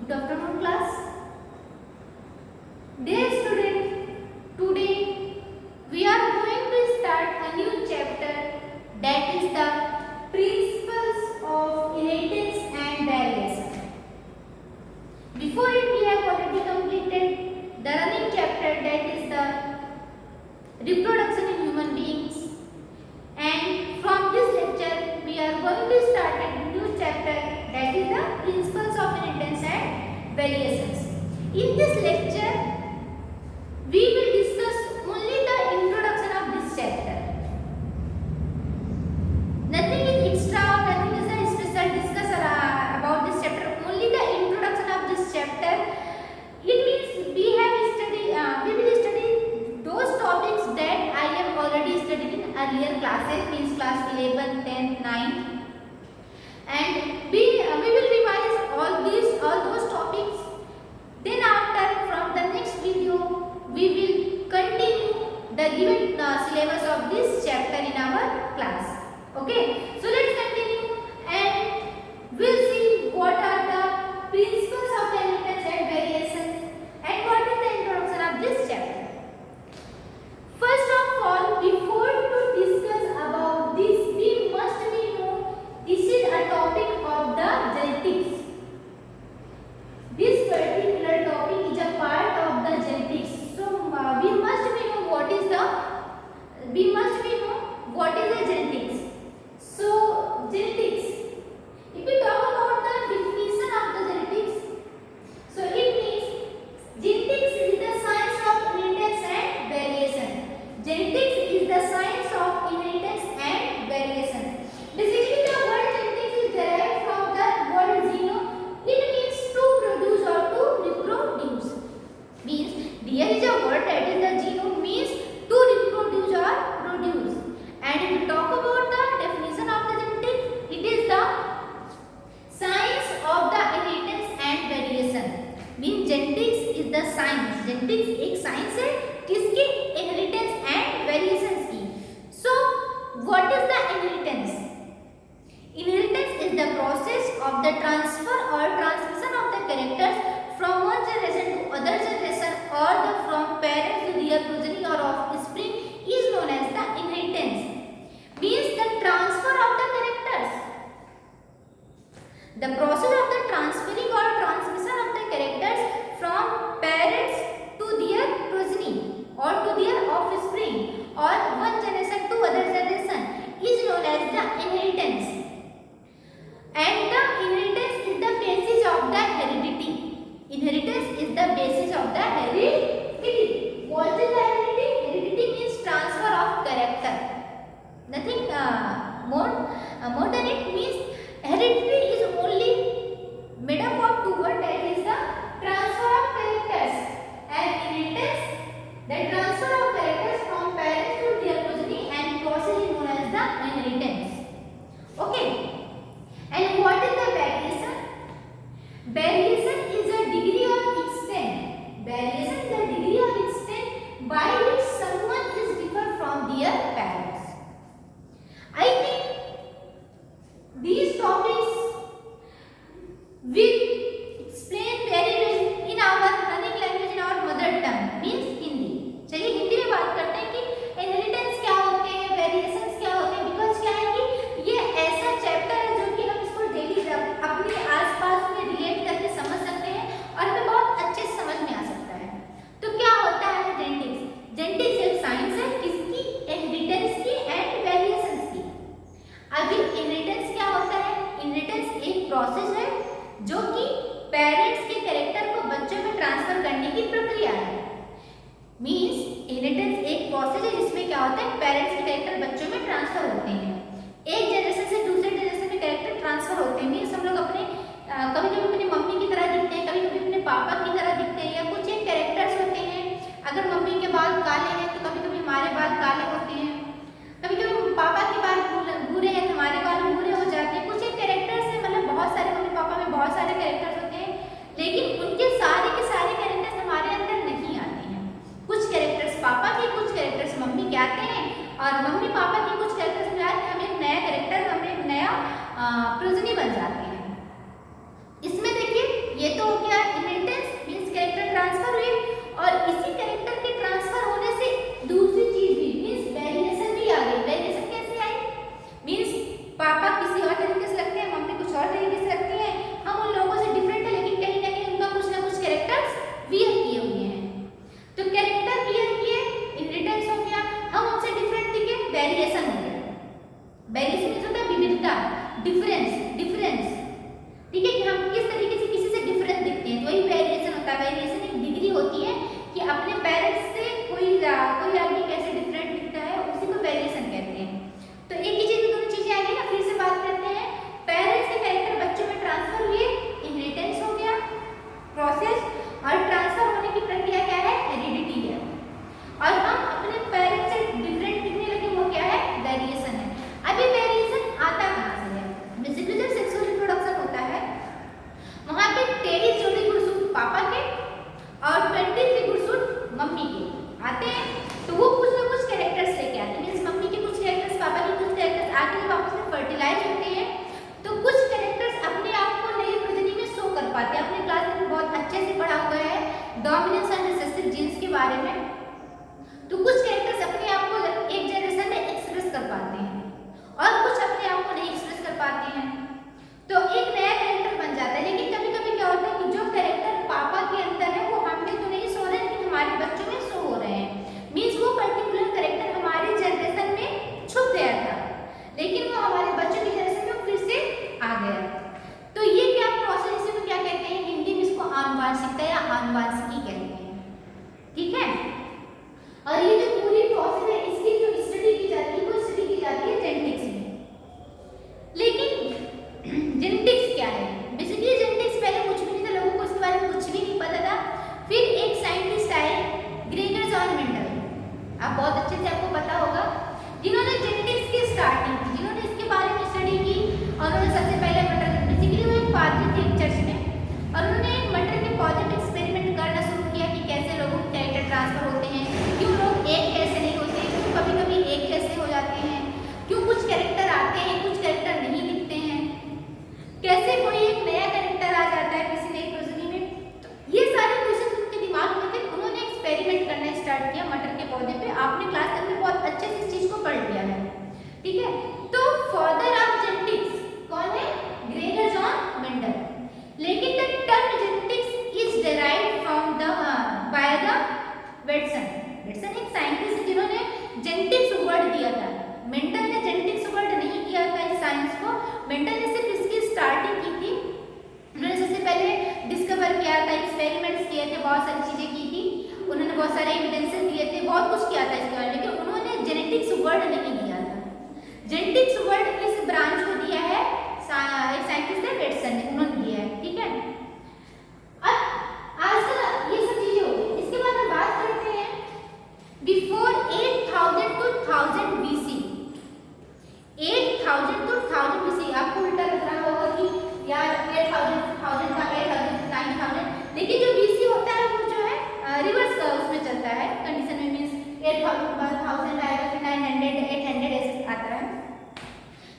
Good afternoon, class. Dear student, today we are going to start a new chapter, that is the principles of inheritance and variation. Before it, we have already completed the running chapter, that is the reproduction in human beings. And from this lecture, we are going to start a new chapter, that is the principles of inheritance and variations. In this lecture, we will discuss only the introduction of this chapter. Nothing is extra or nothing is a special discuss about this chapter. Only the introduction of this chapter. It means we will study those topics that I have already studied in earlier classes, means class 11, 10, 9, and we will revise all those topics. Then after, from the next video, we will continue the given syllabus of this chapter in our class. Okay, so let's continue and we'll see what are the principles of the inheritance and variations and what is the introduction of this chapter. First of all, before to discuss about this, we must know this is a topic of the genetics. This particular topic is a part of the genetics. So we must know what is the genetics. So genetics. If we talk about the definition of the genetics, so it means genetics is the science of inheritance and variation. Genetics is the science of inheritance and variation. Basically, the word genetics is derived from the word genome. It means to produce or to reproduce. Means there is a word that is the genome, means to reproduce or produce. And if we talk about the definition of the genetics, it is the science of the inheritance and variation. Means genetics is the science. Genetics एक science है किसकी? Inheritance and variations की. So what is the inheritance? Inheritance is the process of the transfer or transmission of the characters from one generation to other generation or the from parents to their progeny or offspring is known as the inheritance. Means the transfer of the characters. The process of the transferring or transmission of the characters from parents to their progeny or to their offspring or one generation to other generation is known as the inheritance. And the inheritance is the basis of the heredity. Inheritance is the basis of the heredity. What is the heredity? Heredity means transfer of character. Nothing more than it means. Heredity is only made up of two words, that is the transfer of characters, and inheritance, the transfer of characters from parents to their progeny, and process is known as the inheritance. Okay. And what is the variation? Variation is a degree of extent. Variation is a degree of extent by which someone is different from their parents. I think these topics will explain very well in our running language, in our mother tongue, means Hindi. चलिए हिंदी में बात करते हैं कि inheritance क्या होते हैं, variations क्या होते हैं. बिकॉज क्या है कि ये ऐसा चैप्टर है जो कि हम इसको डेली अपने आसपास में रिलेट करके समझ सकते हैं और हमें बहुत अच्छे से समझ में आ सकता है. तो क्या होता है जेनेटिक्स? जेनेटिक्स एक साइंस है किसकी? इनहेरिटेंस की एंड वेरिएशंस की. अभी इनहेरिटेंस क्या होता है? इनहेरिटेंस एक प्रोसेस है जो कि पेरेंट्स के कैरेक्टर को बच्चों में ट्रांसफर करने की प्रक्रिया है. मींस इनहेरिटेंस एक प्रोसेस है जिसमें क्या होता है, पेरेंट्स के कैरेक्टर बच्चों में ट्रांसफर होते हैं. एक जनरेशन से दूसरे जनरेशन में कैरेक्टर ट्रांसफर होते हैं. मींस हम लोग अपने कभी कभी अपनी मम्मी की तरह दिखते हैं, कभी कभी अपने पापा की तरह दिखते हैं, या कुछ एक कैरेक्टर्स होते हैं. अगर मम्मी के बाल काले हैं तो कभी कभी हमारे बाल काले होते हैं, कभी कभी पापा के बाल भूरे हैं तो हमारे बाल भूरे हो जाते हैं. कुछ एक कैरेक्टर्स हैं, मतलब बहुत सारे मम्मी पापा में बहुत सारे कैरेक्टर्स होते हैं, लेकिन उनके सारे के सारे कैरेक्टर्स हमारे अंदर नहीं आते हैं. कुछ कैरेक्टर्स पापा के, कुछ कैरेक्टर्स मम्मी के आते हैं, और मम्मी पापा के कुछ कैरेक्टर्स में आते हैं भिन्नता, डिफरेंस, ठीक है, कि हम किस तरीके से किसी से डिफरेंट दिखते हैं, तो वही वेरिएशन होता है। वेरिएशन एक डिग्री होती है कि अपने पेरेंट्स से कोई आदमी कैसे डिफरेंट दिखता है, उसी को वेरिएशन कहते हैं। तो एक ही चीज में दोनों चीजें आ गई ना, फिर से बात करते हैं। पेरेंट्स के कैरेक्टर बच्चों में ट्रांसफर हुए, इनहेरिटेंस हो गया प्रोसेस, और ट्रांसफर होने की प्रक्रिया क्या है, हेरिडिटी है। और हम अपने पेरेंट्स से डिफरेंट दिखने लगे, वो क्या है, वेरिएशन है। अभी वेरिएशन आता कहाँ से है? बेसिकली जब सेक्सुअल रिप्रोडक्शन होता है वहां पे 23 जोड़ी गुणसूत्र पापा के और 23 गुणसूत्र मम्मी के आते हैं, तो वो कुछ ना कुछ कैरेक्टर्स लेके आते हैं। मींस मम्मी के कुछ कैरेक्टर्स, पापा के कुछ कैरेक्टर्स आके जब आपस में फर्टिलाइज होते हैं तो कुछ कैरेक्टर्स अपने आप को नई प्रजननी में शो कर पाते हैं। अपने क्लास में बहुत अच्छे से पढ़ा हुआ है डोमिनेंस एंड रिसेसिव जीन्स के बारे में, तो कुछ कैरेक्टर्स अपने आप को एक जनरेशन में एक्सप्रेस कर पाते हैं और कुछ अपने आप को नहीं एक्सप्रेस कर पाते हैं, तो एक नया कैरेक्टर बन जाता है। लेकिन कभी कभी क्या होता है कि जो कैरेक्टर पापा के अंदर है वो हम में तो नहीं सो रहे, लेकिन हमारे बच्चों में शो हो रहे हैं। मींस वो पर्टिकुलर कैरेक्टर हमारे जनरेशन में छुप गया था, लेकिन वो हमारे बच्चों की जनरेशन में फिर से आ गया। तो ये क्या प्रोसेस, इसी को क्या कहते हैं, हिंदी में इसको आनुवांशिकता या आनुवांशिकी कहते हैं, ठीक है। और ये जो पूरी प्रोसेस है इसकी जो स्टडी की जाती है वो स्टडी की जाती है जेनेटिक्स में। लेकिन जेनेटिक्स क्या है? बेसिकली जेनेटिक्स पहले कुछ भी नहीं था, लोगों को इसके बारे में कुछ भी नहीं पता था। फिर एक साइंटिस्ट आए, ग्रेगर जॉन मेंडल, आप बहुत अच्छे से आपको पता होगा, जिन्होंने जेनेटिक्स की स्टार्टिंग की, जिन्होंने इसके बारे में स्टडी की। और उन्होंने सबसे पहले मटर, बेसिकली वो एक पादरी थे एक चर्च में, और उन्होंने मटर के पौधे में एक्सपेरिमेंट करना शुरू किया कि कैसे लोगों के कैरेक्टर ट्रांसफर होते हैं, क्यों लोग एक जैसे नहीं होते, क्यों कभी कभी एक जैसे हो जाते हैं, क्यों कुछ कैरेक्टर आते हैं कुछ कैरेक्टर नहीं दिखते हैं, कैसे कोई एक नया कैरेक्टर आ जाता है किसी नई प्रजाति में। तो ये सारे क्वेश्चन उनके दिमाग में थे, उन्होंने एक्सपेरिमेंट करना स्टार्ट किया मटर के पौधे पे। आपने क्लास में बहुत अच्छे से इस चीज को पढ़ लिया है, ठीक है। तो फादर ऑफ जेनेटिक्स कौन है? Gregor John Mendel. लेकिन the term genetics is derived from the by the Bateson. Bateson एक साइंटिस्ट जिन्होंने जेनेटिक्स वर्ड दिया था, मेंडल ने जेनेटिक्स वर्ड नहीं किया था इस साइंस को। मेंडल ने सिर्फ इसकी स्टार्टिंग की थी, उन्होंने सबसे पहले डिस्कवर किया था, एक्सपेरिमेंट्स किए थे, बहुत सारी चीजें की थी, उन्होंने बहुत सारे एविडेंसेस दिए थे, बहुत कुछ किया था इसके बारे में, लेकिन उन्होंने जेनेटिक्स वर्ड नहीं दिया था। जेनेटिक्स वर्ड इस ब्रांच को दिया है एक साइंटिस्ट है वेटसन ने, उन्होंने दिया है, ठीक है। अब आजकल ये सब चीजें हो गई, इसके बाद हम बात करते हैं before 8000 to 1000 BC। 8000 to 1000 BC, आपको उल्टा लग रहा होगा कि यार 8000 का 9000, लेकिन जो BC होता है वो जो है रिवर्स का उसमें चलता है कंडीशन में, मींस 8000 के बाद 1000 आएगा, फिर 900 800 ऐसे आता है।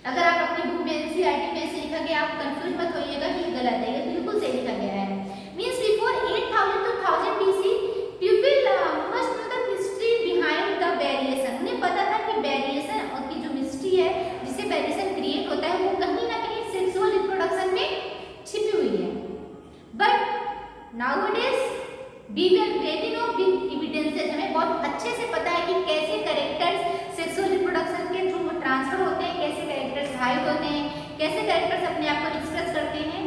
अगर आप अपनी बुक में एनसीईआरटी में ऐसे लिखा गया, आप कंफ्यूज मत होइएगा कि ये गलत है, ये बिल्कुल सही लिखा गया है। Means before 8000 to 1000 BC people must know the mystery behind the variation. उन्हें पता था कि वेरिएशन और की जो मिस्ट्री है जिससे वेरिएशन क्रिएट होता है वो कहीं ना कहीं सेक्सुअल रिप्रोडक्शन में छिपी हुई है। But nowadays we will get no with evidences, हमें बहुत अच्छे से पता है कि कैसे कैरेक्टर्स सेक्सुअल रिप्रोडक्शन के थ्रू ट्रांसफर होते हैं, कैसे कैरेक्टर्स हाइड होते हैं, कैसे कैरेक्टर्स अपने आप को एक्सप्रेस करते हैं।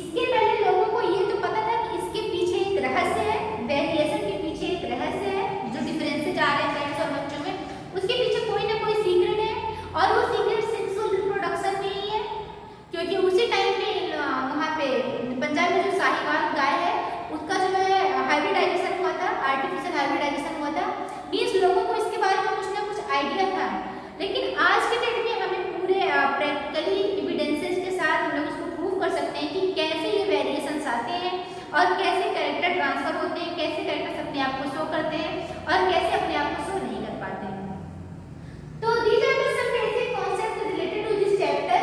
इसके पहले लोगों को ये तो पता था कि इसके पीछे एक रहस्य है, वेरिएशन के पीछे एक रहस्य है, जो डिफरेंसेस आ रहे हैं पेरेंट्स और बच्चों में, उसके पीछे कोई ना कोई सीक्रेट है, और वो सीक्रेट सेक्सुअल रिप्रोडक्शन में ही है। क्योंकि उसी टाइम पे वहाँ पे पंजाब में जो साहिवाल गाय है उसका जो है हाइब्रिडाइजेशन हुआ था, आर्टिफिशियल हाइब्रिडाइजेशन हुआ था। मींस लोगों को इसके बारे में कुछ ना कुछ आइडिया था, लेकिन आज के डेट में हमें पूरे प्रैक्टिकली एविडेंसेस के साथ हम लोग इसको प्रूव कर सकते हैं कि कैसे ये वेरिएशंस आते हैं और कैसे कैरेक्टर ट्रांसफर होते हैं, कैसे कैरेक्टर्स अपने आप को शो करते हैं और कैसे अपने आप को शो नहीं कर पाते हैं। तो these are the some basic concepts related to this chapter,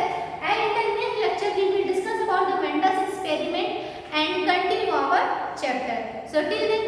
and in the next lecture we will discuss about the Mendel's experiment and continue our chapter. So till then